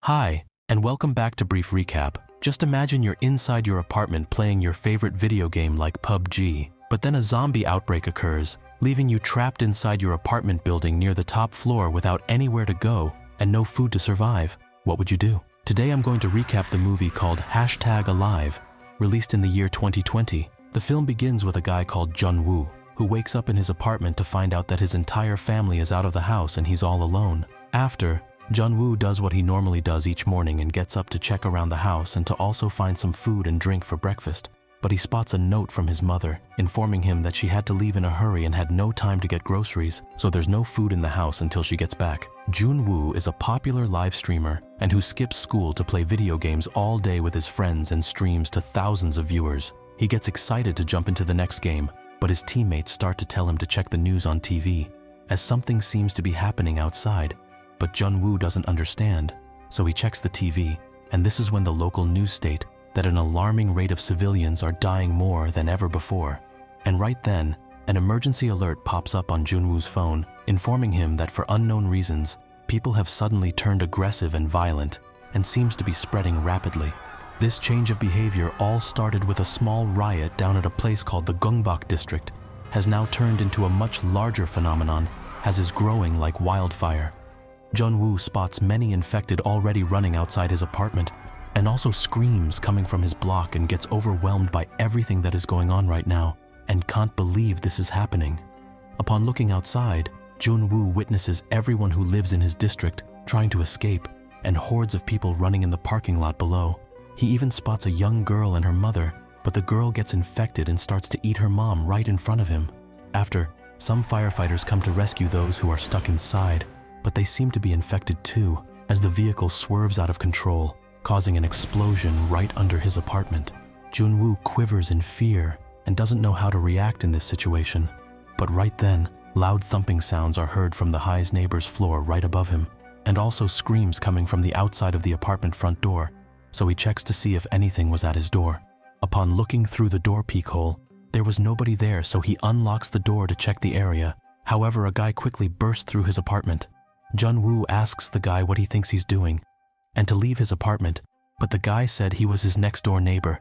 Hi, and welcome back to Brief Recap. Just imagine you're inside your apartment playing your favorite video game like PUBG, but then a zombie outbreak occurs, leaving you trapped inside your apartment building near the top floor without anywhere to go and no food to survive. What would you do? Today I'm going to recap the movie called #Alive, released in the year 2020. The film begins with a guy called Jun-woo, who wakes up in his apartment to find out that his entire family is out of the house and he's all alone. After, Jun-woo does what he normally does each morning and gets up to check around the house and to also find some food and drink for breakfast. But he spots a note from his mother, informing him that she had to leave in a hurry and had no time to get groceries, so there's no food in the house until she gets back. Jun-woo is a popular live streamer and who skips school to play video games all day with his friends and streams to thousands of viewers. He gets excited to jump into the next game, but his teammates start to tell him to check the news on TV, as something seems to be happening outside. But Jun-woo doesn't understand, so he checks the TV, and this is when the local news state that an alarming rate of civilians are dying more than ever before. And right then, an emergency alert pops up on Jun-woo's phone, informing him that for unknown reasons, people have suddenly turned aggressive and violent, and seems to be spreading rapidly. This change of behavior all started with a small riot down at a place called the Gungbok district, has now turned into a much larger phenomenon, as is growing like wildfire. Jun-woo spots many infected already running outside his apartment, and also screams coming from his block and gets overwhelmed by everything that is going on right now, and can't believe this is happening. Upon looking outside, Jun-woo witnesses everyone who lives in his district trying to escape, and hordes of people running in the parking lot below. He even spots a young girl and her mother, but the girl gets infected and starts to eat her mom right in front of him. After, some firefighters come to rescue those who are stuck inside, but they seem to be infected too, as the vehicle swerves out of control, causing an explosion right under his apartment. Jun-woo quivers in fear and doesn't know how to react in this situation. But right then, loud thumping sounds are heard from the highest neighbor's floor right above him, and also screams coming from the outside of the apartment front door, so he checks to see if anything was at his door. Upon looking through the door peephole, there was nobody there, so he unlocks the door to check the area. However, a guy quickly bursts through his apartment. Jun-woo asks the guy what he thinks he's doing, and to leave his apartment, but the guy said he was his next-door neighbor,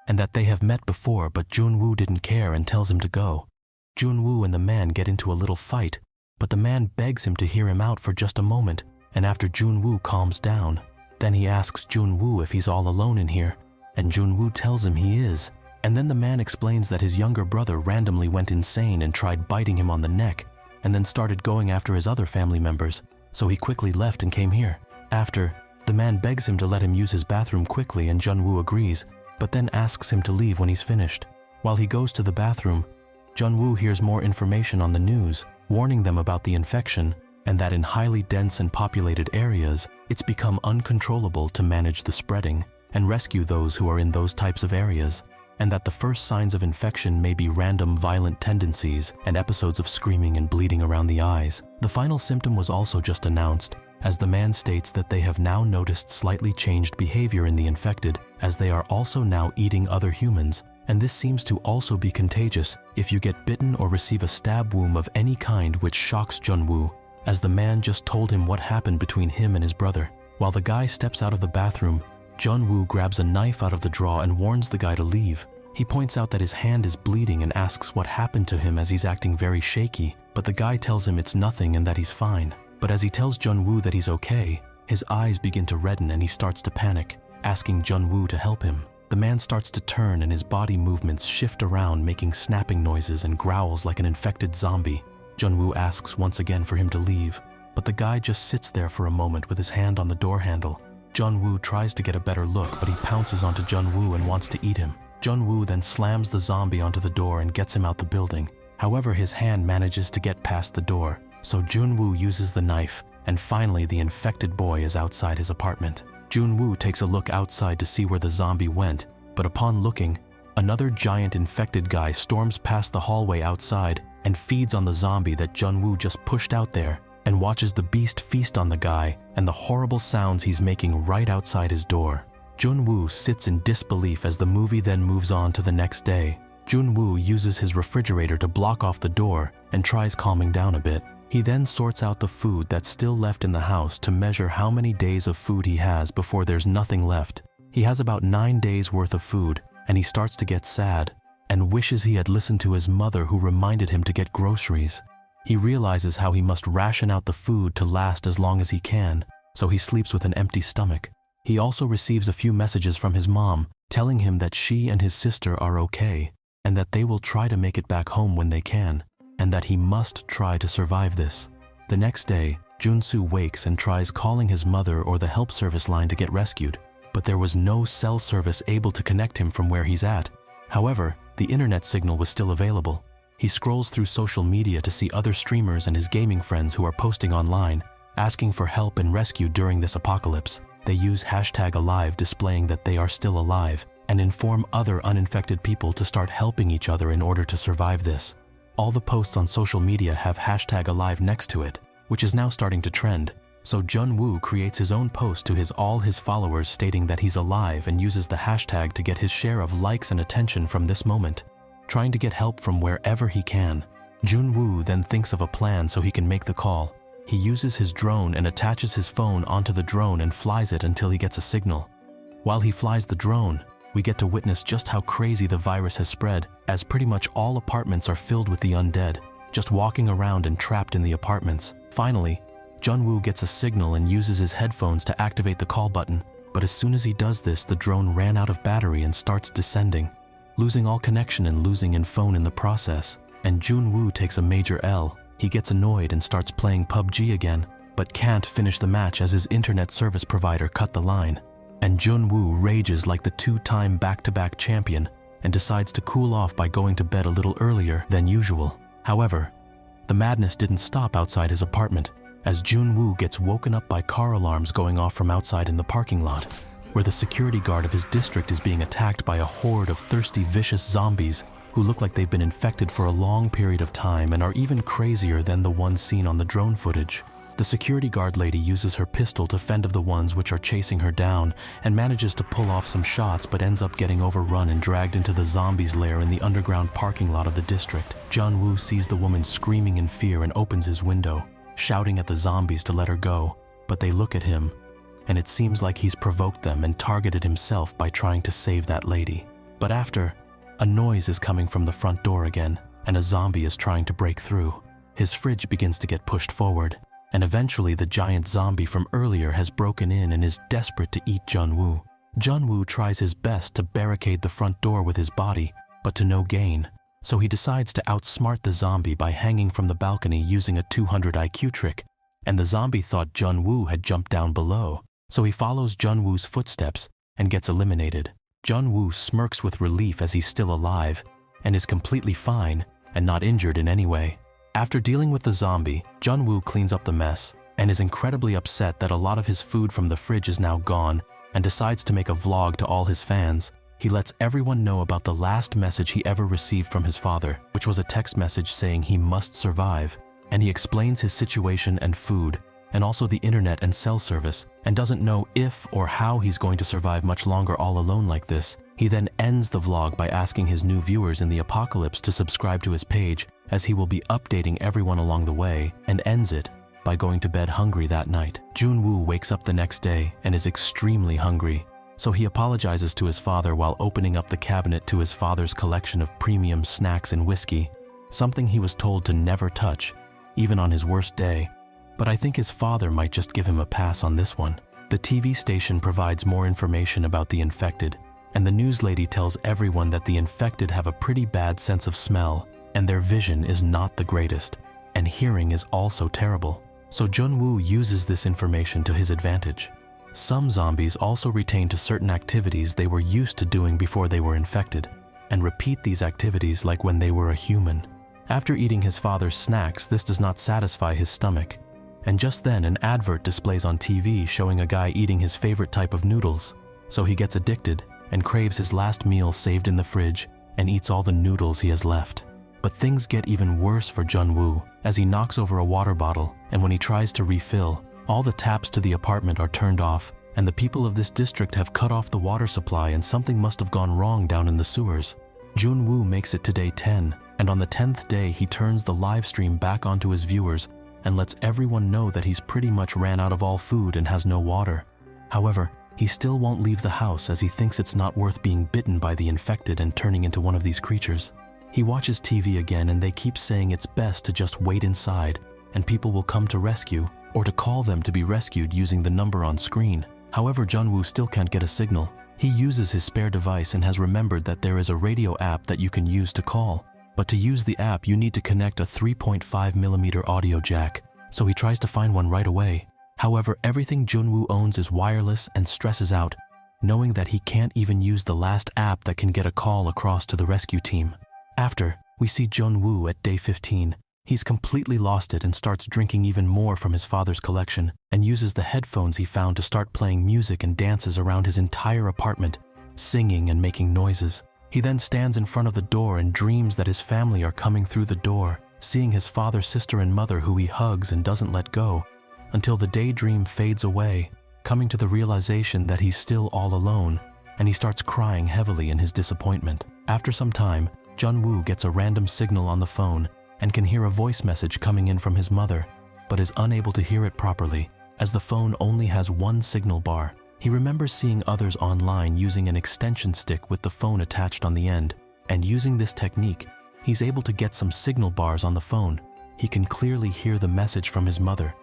and that they have met before, but Jun-woo didn't care and tells him to go. Jun-woo and the man get into a little fight, but the man begs him to hear him out for just a moment, and after Jun-woo calms down, then he asks Jun-woo if he's all alone in here, and Jun-woo tells him he is, and then the man explains that his younger brother randomly went insane and tried biting him on the neck, and then started going after his other family members, so he quickly left and came here. After, the man begs him to let him use his bathroom quickly and Jun-woo agrees, but then asks him to leave when he's finished. While he goes to the bathroom, Jun-woo hears more information on the news, warning them about the infection and that in highly dense and populated areas, it's become uncontrollable to manage the spreading and rescue those who are in those types of areas, and that the first signs of infection may be random violent tendencies and episodes of screaming and bleeding around the eyes. The final symptom was also just announced, as the man states that they have now noticed slightly changed behavior in the infected, as they are also now eating other humans, and this seems to also be contagious if you get bitten or receive a stab wound of any kind, which shocks Jun-woo, as the man just told him what happened between him and his brother. While the guy steps out of the bathroom, Jun-woo grabs a knife out of the drawer and warns the guy to leave. He points out that his hand is bleeding and asks what happened to him as he's acting very shaky, but the guy tells him it's nothing and that he's fine. But as he tells Jun-woo that he's okay, his eyes begin to redden and he starts to panic, asking Jun-woo to help him. The man starts to turn and his body movements shift around, making snapping noises and growls like an infected zombie. Jun-woo asks once again for him to leave, but the guy just sits there for a moment with his hand on the door handle. Jun-woo tries to get a better look, but he pounces onto Jun-woo and wants to eat him. Jun-woo then slams the zombie onto the door and gets him out the building. However, his hand manages to get past the door, so Jun-woo uses the knife, and finally the infected boy is outside his apartment. Jun-woo takes a look outside to see where the zombie went, but upon looking, another giant infected guy storms past the hallway outside and feeds on the zombie that Jun-woo just pushed out there, and watches the beast feast on the guy and the horrible sounds he's making right outside his door. Jun-woo sits in disbelief as the movie then moves on to the next day. Jun-woo uses his refrigerator to block off the door and tries calming down a bit. He then sorts out the food that's still left in the house to measure how many days of food he has before there's nothing left. He has about 9 days worth of food, and he starts to get sad and wishes he had listened to his mother, who reminded him to get groceries. He realizes how he must ration out the food to last as long as he can, so he sleeps with an empty stomach. He also receives a few messages from his mom telling him that she and his sister are okay and that they will try to make it back home when they can, and that he must try to survive this. The next day, Jun-soo wakes and tries calling his mother or the help service line to get rescued, but there was no cell service able to connect him from where he's at. However, the internet signal was still available. He scrolls through social media to see other streamers and his gaming friends who are posting online, asking for help and rescue during this apocalypse. They use #alive displaying that they are still alive and inform other uninfected people to start helping each other in order to survive this. All the posts on social media have #alive next to it, which is now starting to trend. So Jun-woo creates his own post to all his followers stating that he's alive and uses the hashtag to get his share of likes and attention from this moment, trying to get help from wherever he can. Jun-woo then thinks of a plan so he can make the call. He uses his drone and attaches his phone onto the drone and flies it until he gets a signal. While he flies the drone, we get to witness just how crazy the virus has spread, as pretty much all apartments are filled with the undead, just walking around and trapped in the apartments. Finally, Jun-woo gets a signal and uses his headphones to activate the call button, but as soon as he does this, the drone ran out of battery and starts descending, losing all connection and losing in phone in the process. And Jun-woo takes a major L. He gets annoyed and starts playing PUBG again, but can't finish the match as his internet service provider cut the line. And Jun-woo rages like the 2-time back-to-back champion and decides to cool off by going to bed a little earlier than usual. However, the madness didn't stop outside his apartment, as Jun-woo gets woken up by car alarms going off from outside in the parking lot, where the security guard of his district is being attacked by a horde of thirsty, vicious zombies who look like they've been infected for a long period of time and are even crazier than the ones seen on the drone footage. The security guard lady uses her pistol to fend off the ones which are chasing her down and manages to pull off some shots, but ends up getting overrun and dragged into the zombies' lair in the underground parking lot of the district. Jun-woo sees the woman screaming in fear and opens his window, shouting at the zombies to let her go, but they look at him, and it seems like he's provoked them and targeted himself by trying to save that lady. But after, a noise is coming from the front door again, and a zombie is trying to break through. His fridge begins to get pushed forward, and eventually the giant zombie from earlier has broken in and is desperate to eat Jun-woo. Jun-woo tries his best to barricade the front door with his body, but to no gain, so he decides to outsmart the zombie by hanging from the balcony using a 200 IQ trick, and the zombie thought Jun-woo had jumped down below, so he follows Jun-woo's footsteps and gets eliminated. Jun-woo smirks with relief as he's still alive and is completely fine and not injured in any way. After dealing with the zombie, Jun-woo cleans up the mess and is incredibly upset that a lot of his food from the fridge is now gone and decides to make a vlog to all his fans. He lets everyone know about the last message he ever received from his father, which was a text message saying he must survive, and he explains his situation and food, and also the internet and cell service, and doesn't know if or how he's going to survive much longer all alone like this. He then ends the vlog by asking his new viewers in the apocalypse to subscribe to his page, as he will be updating everyone along the way, and ends it by going to bed hungry that night. Jun-woo wakes up the next day and is extremely hungry, so he apologizes to his father while opening up the cabinet to his father's collection of premium snacks and whiskey, something he was told to never touch, even on his worst day. But I think his father might just give him a pass on this one. The TV station provides more information about the infected, and the news lady tells everyone that the infected have a pretty bad sense of smell, and their vision is not the greatest, and hearing is also terrible. So Jun-woo uses this information to his advantage. Some zombies also retain to certain activities they were used to doing before they were infected, and repeat these activities like when they were a human. After eating his father's snacks, this does not satisfy his stomach, and just then an advert displays on TV showing a guy eating his favorite type of noodles, so he gets addicted and craves his last meal saved in the fridge and eats all the noodles he has left. But things get even worse for Jun-woo as he knocks over a water bottle, and when he tries to refill, all the taps to the apartment are turned off, and the people of this district have cut off the water supply, and something must have gone wrong down in the sewers. Jun-woo makes it to day 10, and on the 10th day he turns the live stream back onto his viewers and lets everyone know that he's pretty much ran out of all food and has no water. However, he still won't leave the house as he thinks it's not worth being bitten by the infected and turning into one of these creatures. He watches TV again and they keep saying it's best to just wait inside and people will come to rescue or to call them to be rescued using the number on screen. However, Jun-woo still can't get a signal. He uses his spare device and has remembered that there is a radio app that you can use to call. But to use the app, you need to connect a 3.5mm audio jack, so he tries to find one right away. However, everything Jun-woo owns is wireless and stresses out, knowing that he can't even use the last app that can get a call across to the rescue team. After, we see Jun-woo at day 15. He's completely lost it and starts drinking even more from his father's collection and uses the headphones he found to start playing music and dances around his entire apartment, singing and making noises. He then stands in front of the door and dreams that his family are coming through the door, seeing his father, sister, and mother who he hugs and doesn't let go, until the daydream fades away, coming to the realization that he's still all alone, and he starts crying heavily in his disappointment. After some time, Jun-woo gets a random signal on the phone and can hear a voice message coming in from his mother, but is unable to hear it properly, as the phone only has one signal bar. He remembers seeing others online using an extension stick with the phone attached on the end, and using this technique, he's able to get some signal bars on the phone. He can clearly hear the message from his mother,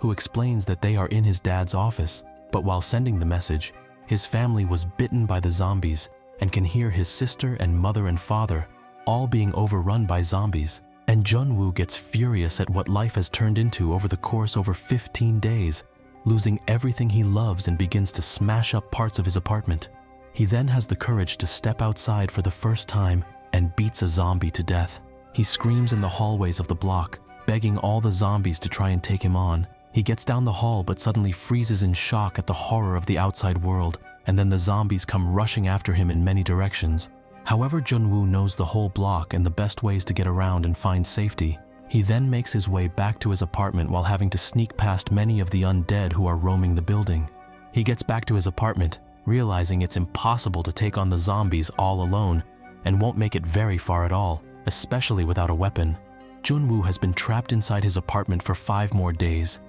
who explains that they are in his dad's office, but while sending the message, his family was bitten by the zombies and can hear his sister and mother and father all being overrun by zombies. And Jun-woo gets furious at what life has turned into over the course over 15 days, losing everything he loves and begins to smash up parts of his apartment. He then has the courage to step outside for the first time and beats a zombie to death. He screams in the hallways of the block, begging all the zombies to try and take him on. He gets down the hall but suddenly freezes in shock at the horror of the outside world, and then the zombies come rushing after him in many directions. However, Jun-woo knows the whole block and the best ways to get around and find safety. He then makes his way back to his apartment while having to sneak past many of the undead who are roaming the building. He gets back to his apartment, realizing it's impossible to take on the zombies all alone and won't make it very far at all, especially without a weapon. Jun-woo has been trapped inside his apartment for 5 more days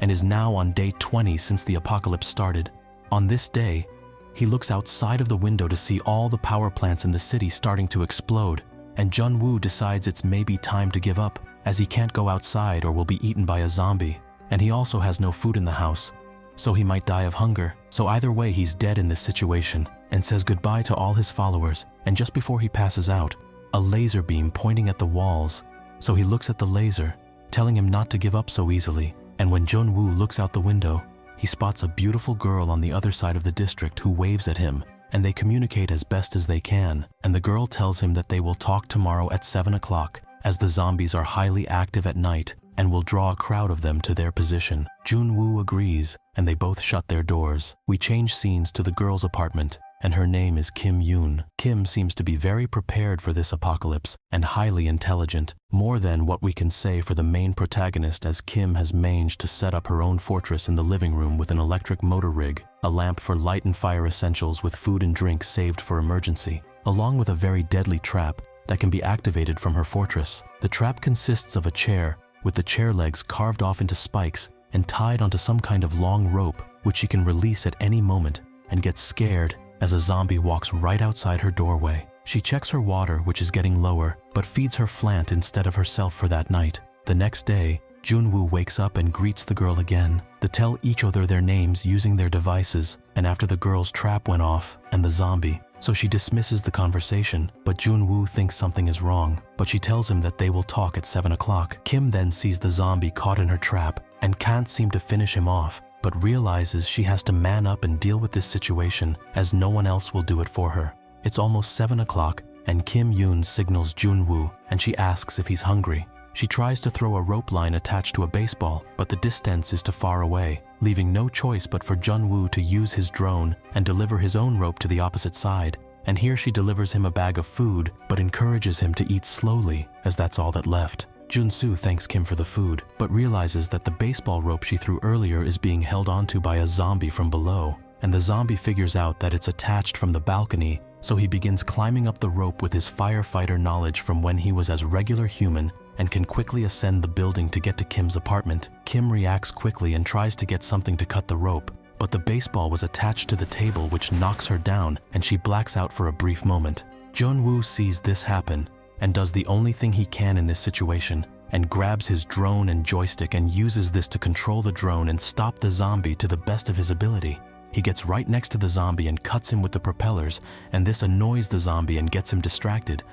and is now on day 20 since the apocalypse started. On this day, he looks outside of the window to see all the power plants in the city starting to explode, and Jun-woo decides it's maybe time to give up, as he can't go outside or will be eaten by a zombie, and he also has no food in the house, so he might die of hunger. So either way, he's dead in this situation, and says goodbye to all his followers, and just before he passes out, a laser beam pointing at the walls, so he looks at the laser, telling him not to give up so easily. And when Jun-woo looks out the window, he spots a beautiful girl on the other side of the district who waves at him, and they communicate as best as they can, and the girl tells him that they will talk tomorrow at 7 o'clock, as the zombies are highly active at night and will draw a crowd of them to their position. Jun-woo agrees, and they both shut their doors. We change scenes to the girl's apartment, and her name is Kim Yoon. Kim seems to be very prepared for this apocalypse and highly intelligent, more than what we can say for the main protagonist, as Kim has managed to set up her own fortress in the living room with an electric motor rig, a lamp for light and fire essentials with food and drink saved for emergency, along with a very deadly trap that can be activated from her fortress. The trap consists of a chair with the chair legs carved off into spikes and tied onto some kind of long rope, which she can release at any moment, and gets scared as a zombie walks right outside her doorway. She checks her water, which is getting lower, but feeds her Flant instead of herself for that night. The next day, Jun-woo wakes up and greets the girl again. They tell each other their names using their devices, and after the girl's trap went off and the zombie, so she dismisses the conversation, but Jun-woo thinks something is wrong, but she tells him that they will talk at 7 o'clock. Kim then sees the zombie caught in her trap and can't seem to finish him off, but realizes she has to man up and deal with this situation, as no one else will do it for her. It's almost 7 o'clock, and Kim Yoon signals Jun-woo, and she asks if he's hungry. She tries to throw a rope line attached to a baseball, but the distance is too far away, leaving no choice but for Jun-woo to use his drone and deliver his own rope to the opposite side. And here she delivers him a bag of food, but encourages him to eat slowly, as that's all that left. Jun-soo thanks Kim for the food, but realizes that the baseball rope she threw earlier is being held onto by a zombie from below, and the zombie figures out that it's attached from the balcony, so he begins climbing up the rope with his firefighter knowledge from when he was as regular human and can quickly ascend the building to get to Kim's apartment. Kim reacts quickly and tries to get something to cut the rope, but the baseball was attached to the table, which knocks her down and she blacks out for a brief moment. Jun-woo sees this happen and does the only thing he can in this situation and grabs his drone and joystick and uses this to control the drone and stop the zombie to the best of his ability. He gets right next to the zombie and cuts him with the propellers, and this annoys the zombie and gets him distracted.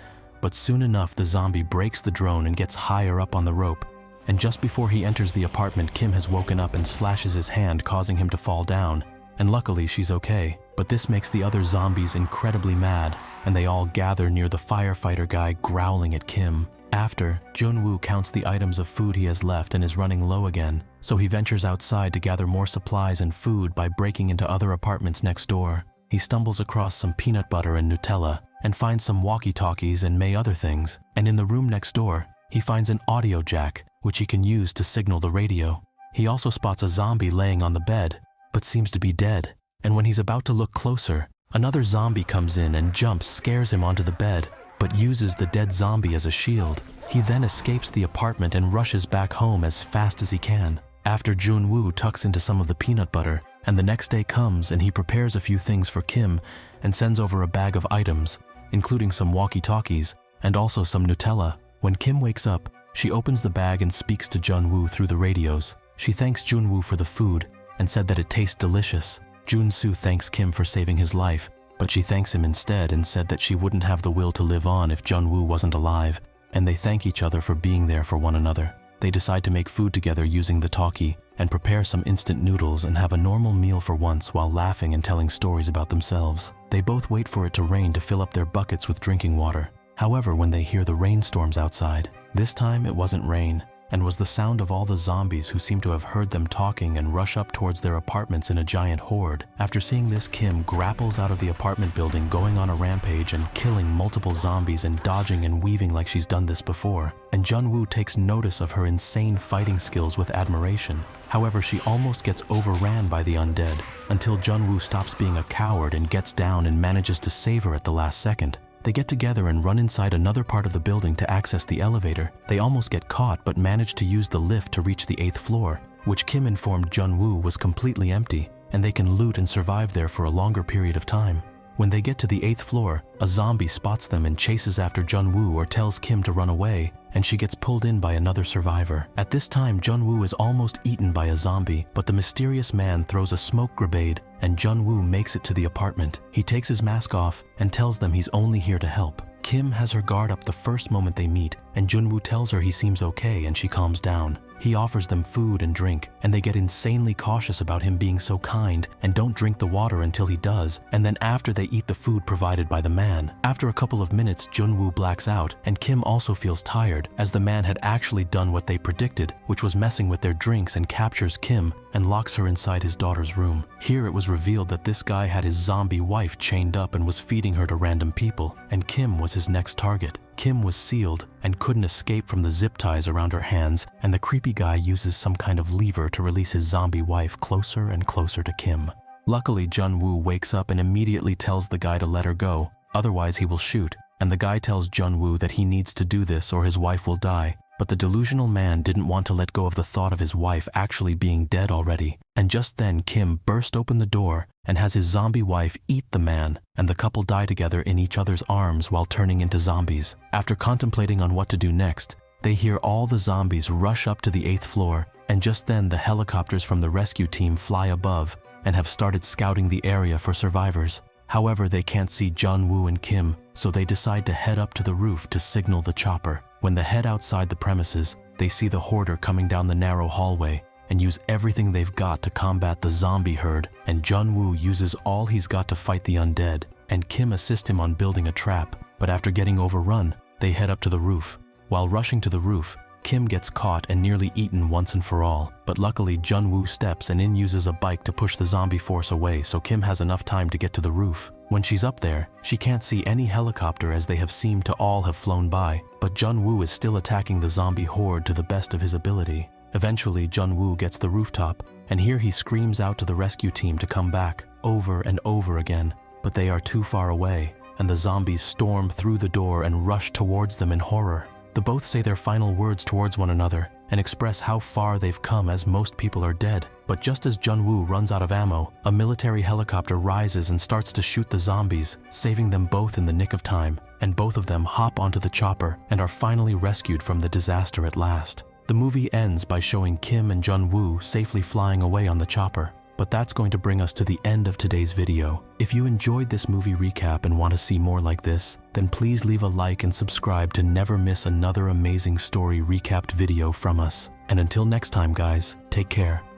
But soon enough, the zombie breaks the drone and gets higher up on the rope. And just before he enters the apartment, Kim has woken up and slashes his hand, causing him to fall down. And luckily, she's okay. But this makes the other zombies incredibly mad, and they all gather near the firefighter guy, growling at Kim. After, Jun-woo counts the items of food he has left and is running low again, so he ventures outside to gather more supplies and food by breaking into other apartments next door. He stumbles across some peanut butter and Nutella, and finds some walkie-talkies and other things. And in the room next door, he finds an audio jack, which he can use to signal the radio. He also spots a zombie laying on the bed, but seems to be dead. And when he's about to look closer, another zombie comes in and jumps, scares him onto the bed, but uses the dead zombie as a shield. He then escapes the apartment and rushes back home as fast as he can. After, Jun-woo tucks into some of the peanut butter, and the next day comes and he prepares a few things for Kim and sends over a bag of items, including some walkie-talkies and also some Nutella. When Kim wakes up, she opens the bag and speaks to Jun-woo through the radios. She thanks Jun-woo for the food and said that it tastes delicious. Jun-soo thanks Kim for saving his life, but she thanks him instead and said that she wouldn't have the will to live on if Jun-woo wasn't alive, and they thank each other for being there for one another. They decide to make food together using the talkie and prepare some instant noodles and have a normal meal for once while laughing and telling stories about themselves. They both wait for it to rain to fill up their buckets with drinking water. However, when they hear the rainstorms outside, this time it wasn't rain, and was the sound of all the zombies who seem to have heard them talking and rush up towards their apartments in a giant horde. After seeing this, Kim grapples out of the apartment building, going on a rampage and killing multiple zombies and dodging and weaving like she's done this before. And Jun-woo takes notice of her insane fighting skills with admiration. However, she almost gets overran by the undead, until Jun-woo stops being a coward and gets down and manages to save her at the last second. They get together and run inside another part of the building to access the elevator. They almost get caught but manage to use the lift to reach the 8th floor, which Kim informed Jun-woo was completely empty, and they can loot and survive there for a longer period of time. When they get to the 8th floor, a zombie spots them and chases after Jun-woo or tells Kim to run away, and she gets pulled in by another survivor. At this time, Jun-woo is almost eaten by a zombie, but the mysterious man throws a smoke grenade and Jun-woo makes it to the apartment. He takes his mask off and tells them he's only here to help. Kim has her guard up the first moment they meet, and Jun-woo tells her he seems okay and she calms down. He offers them food and drink, and they get insanely cautious about him being so kind and don't drink the water until he does, and then after they eat the food provided by the man. After a couple of minutes, Jun-woo blacks out, and Kim also feels tired, as the man had actually done what they predicted, which was messing with their drinks, and captures Kim and locks her inside his daughter's room. Here it was revealed that this guy had his zombie wife chained up and was feeding her to random people, and Kim was his next target. Kim was sealed and couldn't escape from the zip ties around her hands, and the creepy guy uses some kind of lever to release his zombie wife closer and closer to Kim. Luckily, Jun-woo wakes up and immediately tells the guy to let her go, otherwise he will shoot, and the guy tells Jun-woo that he needs to do this or his wife will die. But the delusional man didn't want to let go of the thought of his wife actually being dead already. And just then, Kim burst open the door and has his zombie wife eat the man, and the couple die together in each other's arms while turning into zombies. After contemplating on what to do next, they hear all the zombies rush up to the 8th floor, and just then the helicopters from the rescue team fly above and have started scouting the area for survivors. However, they can't see Jun-woo and Kim, so they decide to head up to the roof to signal the chopper. When they head outside the premises, they see the hoarder coming down the narrow hallway and use everything they've got to combat the zombie herd, and Jun-woo uses all he's got to fight the undead, and Kim assists him on building a trap. But after getting overrun, they head up to the roof. While rushing to the roof, Kim gets caught and nearly eaten once and for all, but luckily Jun-woo steps and uses a bike to push the zombie force away, so Kim has enough time to get to the roof. When she's up there, she can't see any helicopter as they have seemed to all have flown by, but Jun-woo is still attacking the zombie horde to the best of his ability. Eventually, Jun-woo gets the rooftop, and here he screams out to the rescue team to come back, over and over again, but they are too far away, and the zombies storm through the door and rush towards them in horror. The both say their final words towards one another and express how far they've come as most people are dead. But just as Jun-woo runs out of ammo, a military helicopter rises and starts to shoot the zombies, saving them both in the nick of time, and both of them hop onto the chopper and are finally rescued from the disaster at last. The movie ends by showing Kim and Jun-woo safely flying away on the chopper. But that's going to bring us to the end of today's video. If you enjoyed this movie recap and want to see more like this, then please leave a like and subscribe to never miss another amazing story recapped video from us. And until next time guys, take care.